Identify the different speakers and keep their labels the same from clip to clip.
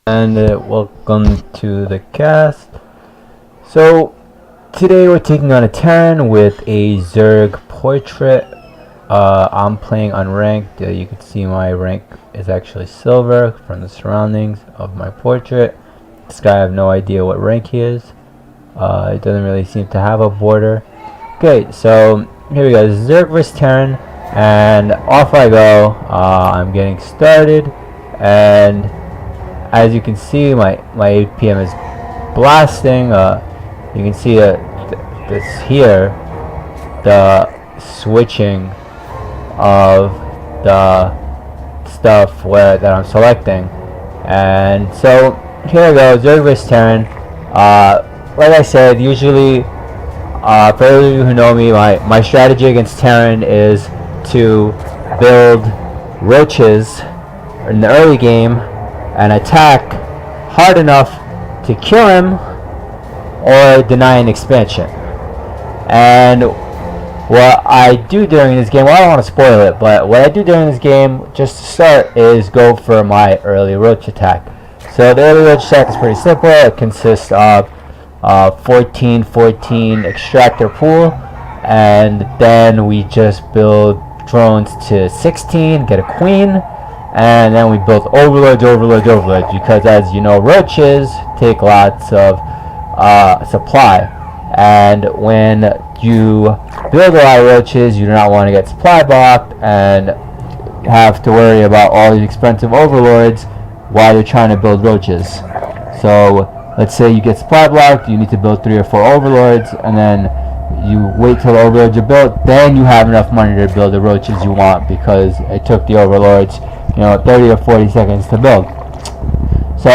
Speaker 1: And welcome to the cast. So today we're taking on a Terren with a Zerg portrait. I'm playing unranked. You can see my rank is actually silver from the surroundings of my portrait. This guy, I have no idea what rank he is. It doesn't really seem to have a border. Okay, so here we go. This is Zerg vs Terren, and off I go. I'm getting started, and as you can see, my APM is blasting. You can see this here, the switching of the stuff that I'm selecting. And so here we go, Zerg vs Terren. Like I said, usually for those of you who know me, my strategy against Terren is to build roaches in the early game and attack hard enough to kill him or deny an expansion. And what I do during this game, well, I don't want to spoil it, but what I do during this game, just to start, is go for my early roach attack. So the early roach attack is pretty simple. It consists of 14-14 extractor pool, and then we just build drones to 16, get a queen, and then we build overlords, because as you know, roaches take lots of supply, and when you build a lot of roaches, you do not want to get supply blocked and have to worry about all these expensive overlords while you're trying to build roaches. So let's say you get supply blocked, you need to build 3 or 4 overlords, and then you wait till the overlords are built, then you have enough money to build the roaches you want, because it took the overlords 30 or 40 seconds to build. So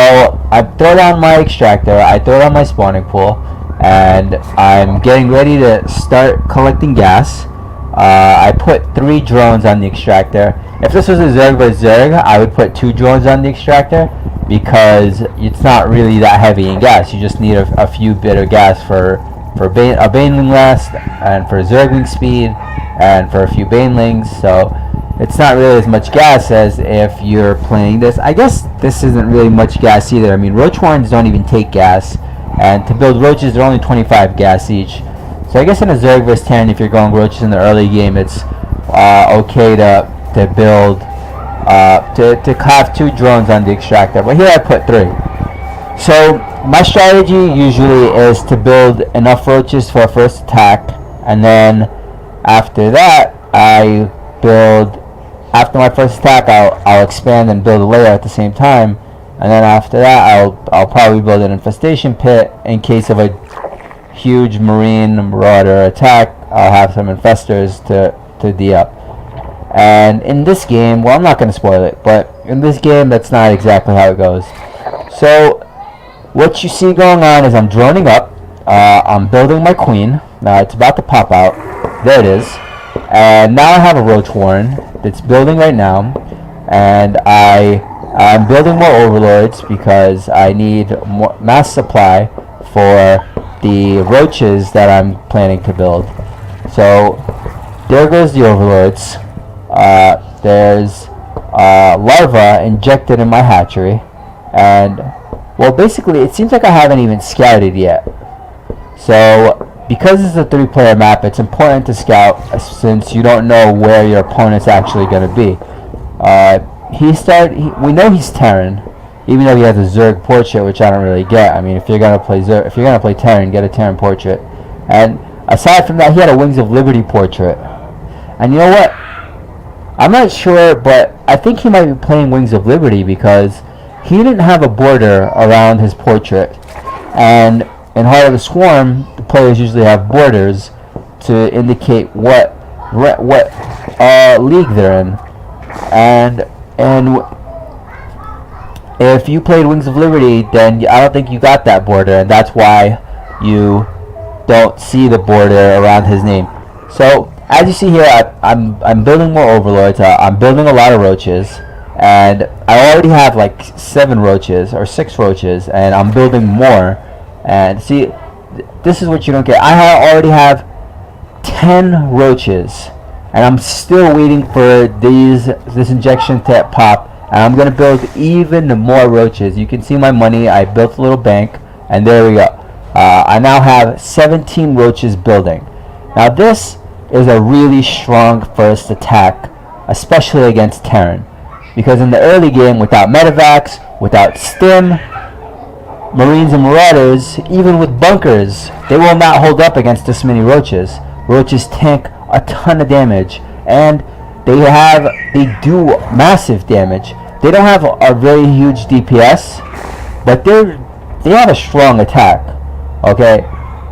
Speaker 1: I throw down my extractor, I throw down my spawning pool, and I'm getting ready to start collecting gas. I put 3 drones on the extractor. If this was a Zerg vs Zerg, I would put 2 drones on the extractor, because it's not really that heavy in gas. You just need a few bit of gas for a baneling last, and for Zergling speed, and for a few banelings. So it's not really as much gas as if you're playing this. I guess this isn't really much gas either. I mean, roach horns don't even take gas, and to build roaches, they're only 25 gas each. So I guess in a Zerg vs Terren, if you're going roaches in the early game, it's okay to build to have 2 drones on the extractor. But here I put 3. So my strategy usually is to build enough roaches for a first attack, and then after that, after my first attack, I'll expand and build a layer at the same time, and then after that, I'll probably build an infestation pit in case of a huge marine marauder attack. I'll have some infestors to D up. And in this game, well, I'm not going to spoil it, but in this game, that's not exactly how it goes. So what you see going on is I'm droning up. I'm building my queen. Now it's about to pop out. There it is. And now I have a roach warren that's building right now, and I'm building more overlords because I need more mass supply for the roaches that I'm planning to build. So there goes the overlords. There's larvae injected in my hatchery, and well, basically it seems like I haven't even scouted yet. So because this is a 3-player map, it's important to scout, since you don't know where your opponent's actually going to be. We know he's Terren, even though he has a Zerg portrait, which I don't really get. I mean, if you're gonna play Terren, get a Terren portrait. And aside from that, he had a Wings of Liberty portrait. And you know what? I'm not sure, but I think he might be playing Wings of Liberty, because he didn't have a border around his portrait. And in Heart of the Swarm, the players usually have borders to indicate what league they're in. And if you played Wings of Liberty, then I don't think you got that border, and that's why you don't see the border around his name. So as you see here, I'm building more overlords. I'm building a lot of roaches, and I already have like 7 roaches or 6 roaches, and I'm building more. And see, this is what you don't get. I already have 10 roaches, and I'm still waiting for this injection to pop, and I'm gonna build even more roaches. You can see my money. I built a little bank, and there we go. I now have 17 roaches building. Now this is a really strong first attack, especially against Terren, because in the early game, without medevacs, without stim, Marines and Marauders, even with bunkers, they will not hold up against this many roaches. Roaches tank a ton of damage, and they do massive damage. They don't have a very huge DPS, but they have a strong attack. Okay,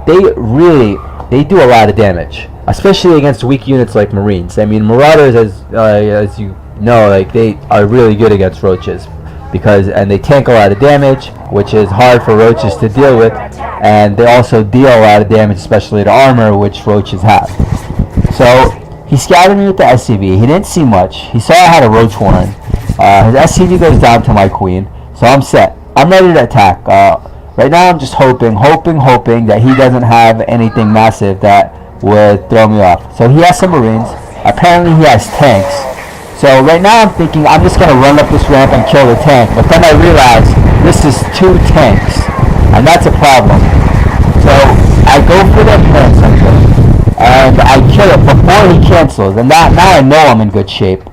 Speaker 1: they do a lot of damage, especially against weak units like Marines. I mean, Marauders, as you know, like, they are really good against roaches, and they tank a lot of damage, which is hard for roaches to deal with, and they also deal a lot of damage, especially to armor, which roaches have. So he scouted me with the SCV. He didn't see much. He saw I had a roach warren. His SCV goes down to my queen, so I'm set. I'm ready to attack. Right now I'm just hoping that he doesn't have anything massive that would throw me off. So he has some Marines. Apparently he has tanks. So right now I'm thinking I'm just going to run up this ramp and kill the tank. But then I realize this is 2 tanks, and that's a problem. So I go for the command center, and I kill it before he cancels. And now I know I'm in good shape.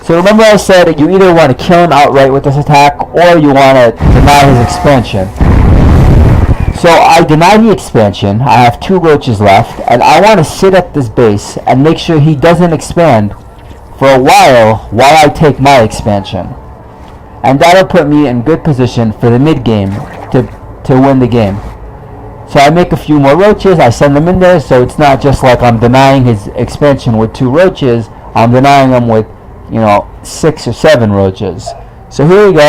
Speaker 1: So remember I said you either want to kill him outright with this attack, or you want to deny his expansion. So I deny the expansion. I have 2 roaches left, and I want to sit at this base and make sure he doesn't expand for a while I take my expansion. And that'll put me in good position for the mid game to win the game. So I make a few more roaches, I send them in there, so it's not just like I'm denying his expansion with 2 roaches, I'm denying him with, 6 or 7 roaches. So here we go,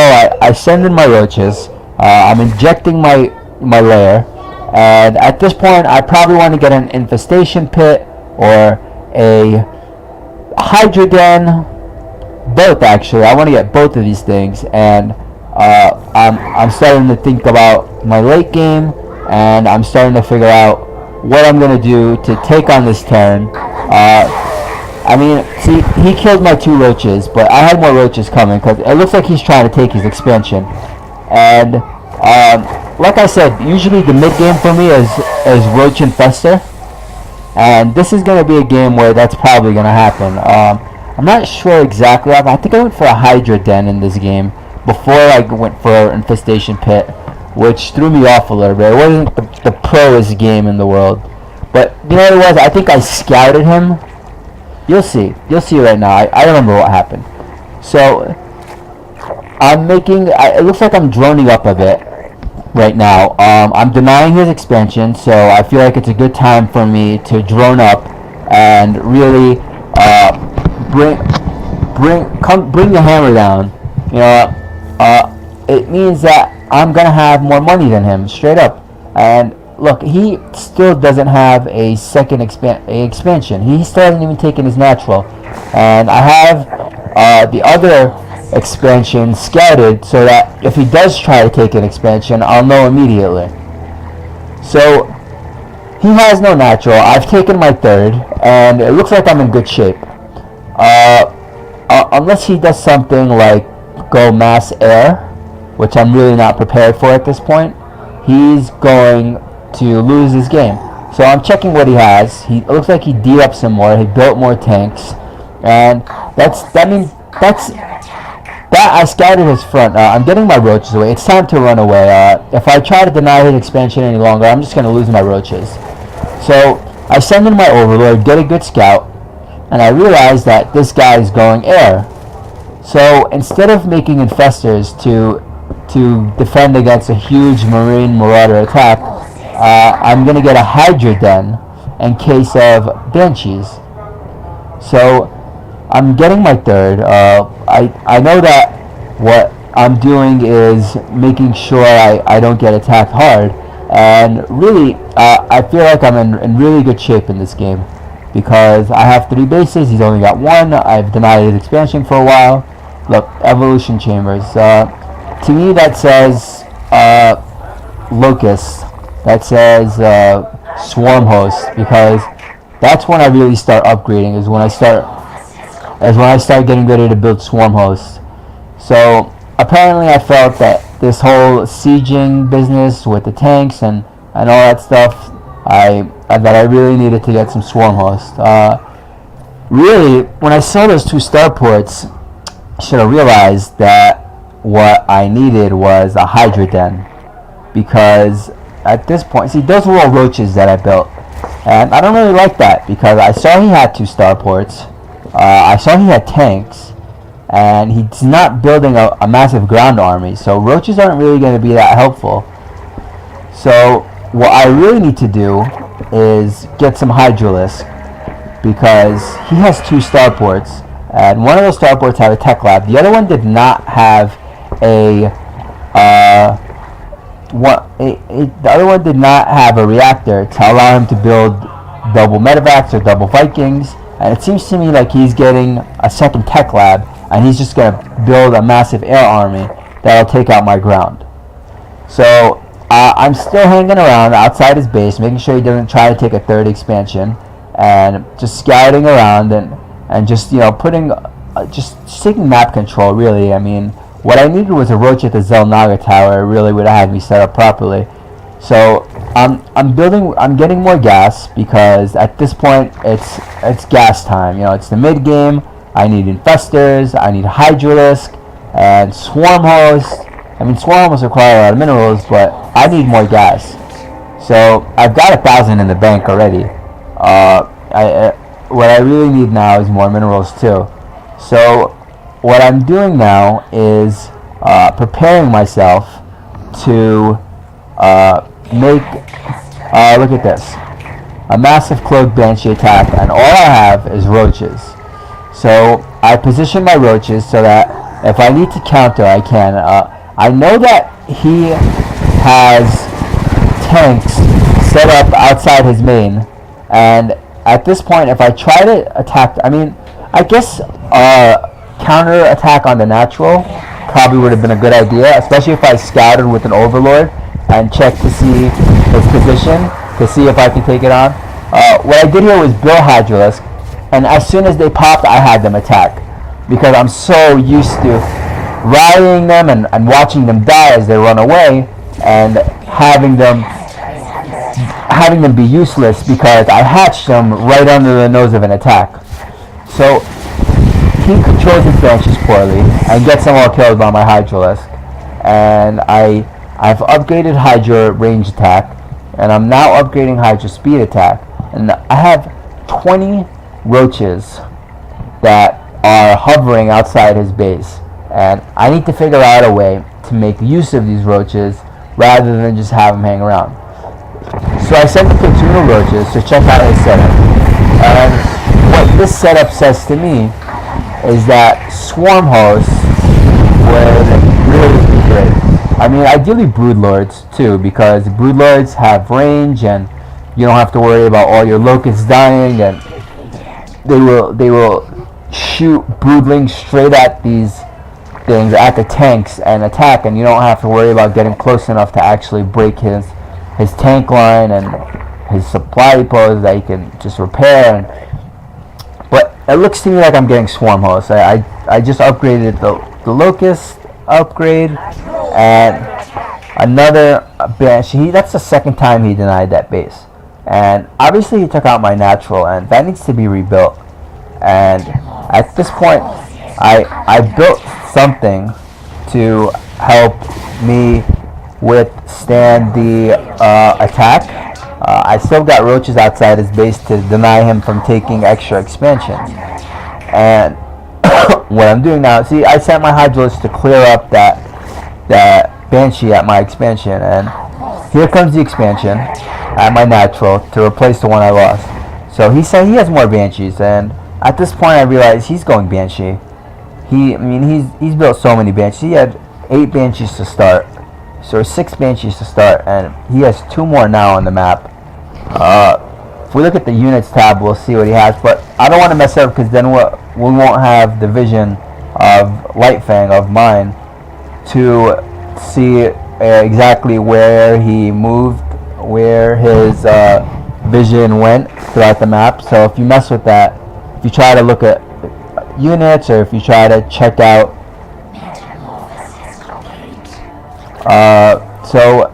Speaker 1: I send in my roaches, I'm injecting my lair, and at this point I probably want to get an infestation pit or a Hydra den, both actually. I want to get both of these things, and I'm starting to think about my late game, and I'm starting to figure out what I'm going to do to take on this Terren. I mean, see, he killed my 2 roaches, but I had more roaches coming, because it looks like he's trying to take his expansion. And like I said, usually the mid game for me is roach infester, and this is going to be a game where that's probably going to happen. I'm not sure exactly. I think I went for a Hydra den in this game before I went for infestation pit, which threw me off a little bit. It wasn't the proest game in the world, but you know what it was? I think I scouted him. You'll see right now. I remember what happened. So I'm making, it looks like I'm droning up a bit right now. I'm denying his expansion, so I feel like it's a good time for me to drone up and really bring the hammer down. It means that I'm gonna have more money than him, straight up. And look, he still doesn't have a second expansion. He still hasn't even taken his natural, and I have the other expansion scouted so that if he does try to take an expansion, I'll know immediately. So he has no natural. I've taken my 3rd, and it looks like I'm in good shape. Unless he does something like go mass air, which I'm really not prepared for at this point, he's going to lose his game. So I'm checking what he has. It looks like he D-upped some more. He built more tanks, and I scouted his front. I'm getting my roaches away. It's time to run away. If I try to deny his expansion any longer, I'm just going to lose my roaches. So I send in my overlord, get a good scout, and I realize that this guy is going air. So instead of making infestors to defend against a huge Marine Marauder attack, I'm going to get a Hydra den in case of Banshees. So I'm getting my 3rd. I know that what I'm doing is making sure I don't get attacked hard, and really I feel like I'm in really good shape in this game, because I have 3 bases, he's only got 1, I've denied his expansion for a while. Look, evolution chambers, to me that says locust, that says swarm host, because that's when I really start upgrading, is when I start getting ready to build swarm hosts. So apparently I felt that this whole sieging business with the tanks and all that stuff, that I really needed to get some swarm hosts. Really, when I saw those 2 starports, I should have realized that what I needed was a Hydra den, because at this point, see, those were all roaches that I built, and I don't really like that because I saw he had 2 starports, I saw he had tanks, and he's not building a massive ground army, so roaches aren't really going to be that helpful. So what I really need to do is get some Hydralisk, because he has 2 starports, and one of those starports had a tech lab. The other one did not have the other one did not have a reactor to allow him to build double medevacs or double Vikings, and it seems to me like he's getting a second tech lab, and he's just going to build a massive air army that'll take out my ground. So I'm still hanging around outside his base, making sure he doesn't try to take a 3rd expansion, and just scouting around and just, you know, putting just taking map control, really. I mean, what I needed was a roach at the Zelnaga tower. It really would have had me set up properly. So I'm getting more gas, because at this point it's gas time. You know, it's the mid game. I need infestors, I need Hydralisk, and swarm hosts. I mean, swarm hosts require a lot of minerals, but I need more gas. So I've got 1,000 in the bank already. What I really need now is more minerals too. So what I'm doing now is preparing myself to make, look at this, a massive cloaked banshee attack, and all I have is roaches. So I position my roaches so that if I need to counter, I can. I know that he has tanks set up outside his main, and at this point, if I try to attack, I mean, I guess counter attack on the natural probably would have been a good idea, especially if I scouted with an overlord and checked to see his position, to see if I can take it on. What I did here was build Hydralisk, and as soon as they popped, I had them attack, because I'm so used to rallying them and watching them die as they run away, and having them be useless because I hatched them right under the nose of an attack. So he controls his banshees poorly and gets them all killed by my Hydralisk. And I've upgraded Hydra range attack, and I'm now upgrading Hydra speed attack. And I have 20 roaches that are hovering outside his base. And I need to figure out a way to make use of these roaches rather than just have them hang around. So I sent the platoon of roaches to check out his setup. And what this setup says to me is that swarm hosts would really be great. I mean, ideally broodlords too, because broodlords have range and you don't have to worry about all your locusts dying, and they will shoot broodlings straight at these things, at the tanks, and attack, and you don't have to worry about getting close enough to actually break his tank line and his supply depots that he can just repair. But it looks to me like I'm getting swarm hosts. I just upgraded the locust upgrade, and another banshee. That's the second time he denied that base, and obviously he took out my natural, and that needs to be rebuilt. And at this point, I built something to help me withstand the attack. I still got roaches outside his base to deny him from taking extra expansions. And what I'm doing now, see, I sent my Hydralisk to clear up that banshee at my expansion, and here comes the expansion at my natural to replace the one I lost. So he said he has more banshees, and at this point I realize he's going banshee. He's built so many banshees. He had 8 banshees to start, so 6 banshees to start, and he has 2 more now on the map. If we look at the units tab, we'll see what he has, but I don't want to mess up, because then we won't have the vision of Lightfang of mine to see exactly where he moved, where his vision went throughout the map. So if you mess with that, if you try to look at units, or if you try to check out So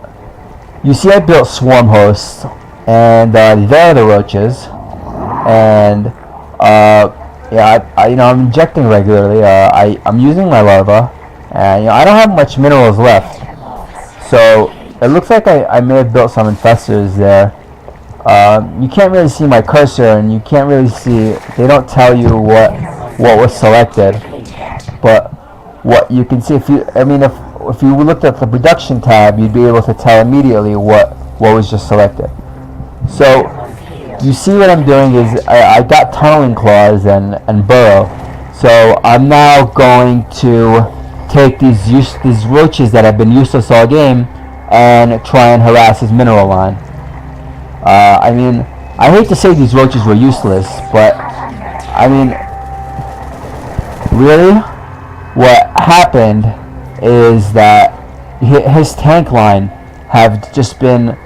Speaker 1: you see I built swarm hosts, and there are the roaches, and yeah, I'm injecting regularly. I'm using my larva, and I don't have much minerals left, so it looks like I may have built some infestors there. You can't really see my cursor, and you can't really see. They don't tell you what was selected, but what you can see, if you looked at the production tab, you'd be able to tell immediately what was just selected. So you see what I'm doing is I got tunneling claws and burrow. So I'm now going to take these roaches that have been useless all game and try and harass his mineral line. I mean, I hate to say these roaches were useless, but I mean, really, what happened is that his tank line has just been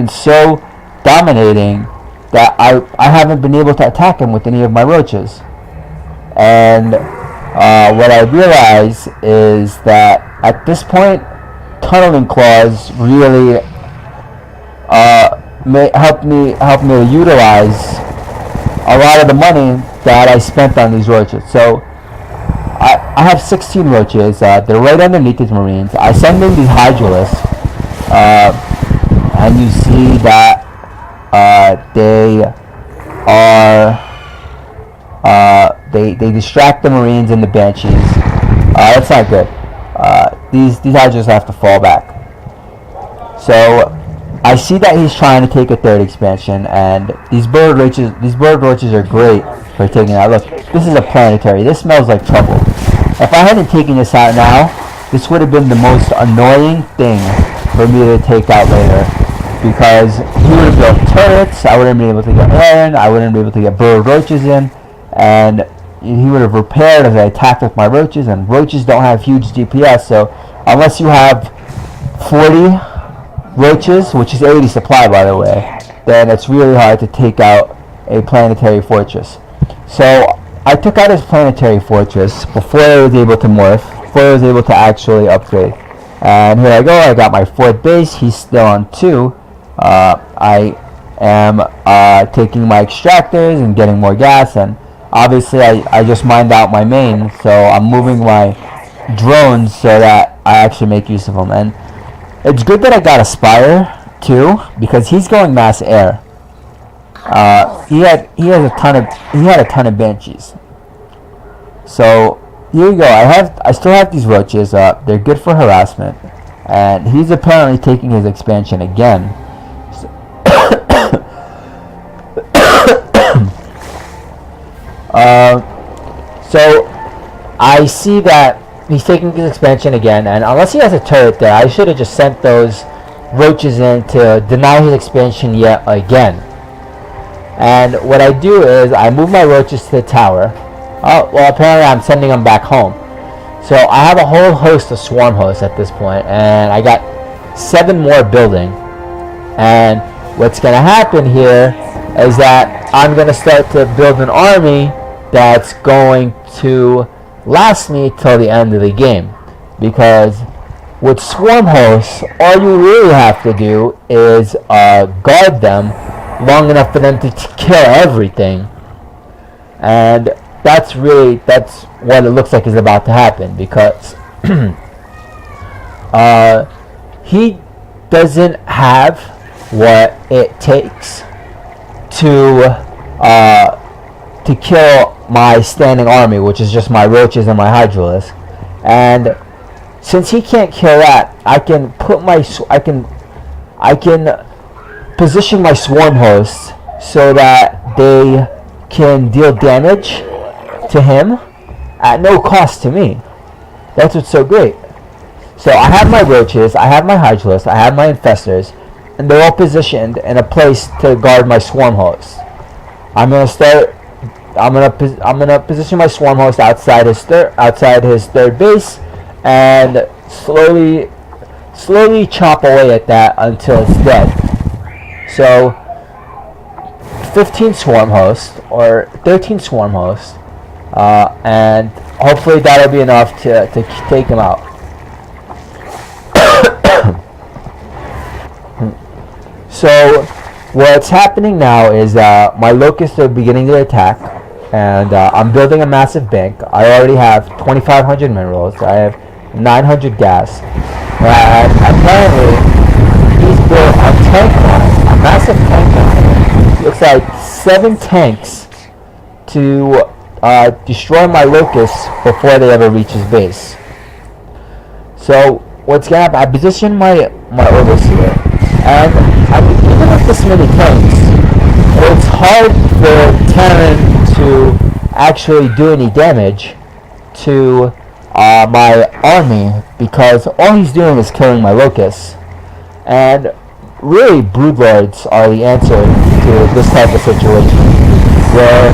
Speaker 1: so dominating that I haven't been able to attack him with any of my roaches. And what I realize is that at this point, tunneling claws really may help me utilize a lot of the money that I spent on these roaches. So I have 16 roaches. They're right underneath these marines. I send in these hydralisks, and you see that they they distract the marines and the banshees. That's not good. These hydralisks have to fall back. So I see that he's trying to take a third expansion, and these bird roaches are great for taking that. Look, this is a planetary. This smells like trouble. If I hadn't taken this out now, this would have been the most annoying thing for me to take out later, because he would have built turrets. I wouldn't be able to get iron. I wouldn't be able to get bird roaches in, and he would have repaired as I attacked with my roaches. And roaches don't have huge DPS, so unless you have 40 roaches, which is 80 supply by the way, then it's really hard to take out a planetary fortress. So I took out his planetary fortress before I was able to morph, before I was able to actually upgrade. And here I go, I got my 4th base, he's still on 2. I am taking my extractors and getting more gas, and obviously I just mined out my main, so I'm moving my drones so that I actually make use of them. And it's good that I got a Spire too, because he's going mass air. He had a ton of banshees. So here you go. I still have these roaches. They're good for harassment, and he's apparently taking his expansion again. So I see that he's taking his expansion again, and unless he has a turret there, I should have just sent those roaches in to deny his expansion yet again. And what I do is I move my roaches to the tower. Oh, well, apparently I'm sending them back home. So I have a whole host of swarm hosts at this point, and I got 7 more building. And what's going to happen here is that I'm going to start to build an army that's going to last me till the end of the game, because with swarm hosts, all you really have to do is guard them long enough for them to kill everything, and that's what it looks like is about to happen, because he doesn't have what it takes to kill my standing army, which is just my roaches and my hydralisk. And since he can't kill that, I can position my swarm hosts so that they can deal damage to him at no cost to me. That's what's so great. So I have my roaches, I have my hydralisk, I have my infestors, and they're all positioned in a place to guard my swarm hosts. I'm gonna position my swarm host outside his third base, and slowly chop away at that until it's dead. So 15 swarm hosts or 13 swarm hosts, and hopefully that'll be enough to take him out. So what's happening now is that my locusts are beginning to attack, and I'm building a massive bank. I already have 2,500 minerals. I have 900 gas, and apparently he's built a tank line, a massive tank line. Looks like 7 tanks to destroy my locusts before they ever reach his base. So what's gonna happen? I position my orders here, and even with this many tanks, it's hard for Terren to actually do any damage to my army, because all he's doing is killing my locusts. And really, broodlords are the answer to this type of situation, where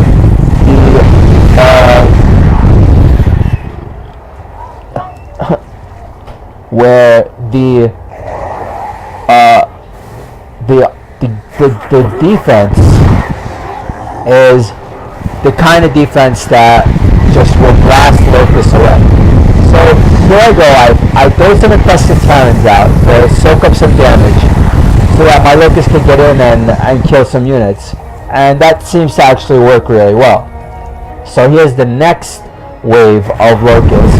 Speaker 1: the defense is the kind of defense that just will blast locusts away. So here I go, I throw some infested Terrans out to soak up some damage so that my locusts can get in and kill some units. And that seems to actually work really well. So here's the next wave of locusts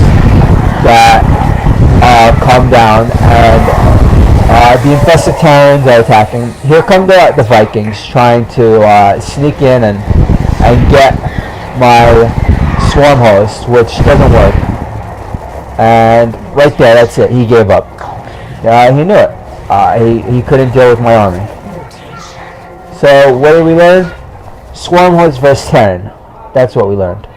Speaker 1: that come down, and the infested Terrans are attacking. Here come the Vikings trying to sneak in and get my swarm host, which doesn't work. And right there, that's it. He gave up. He knew it. He couldn't deal with my army. So what did we learn? Swarm host versus Terran. That's what we learned.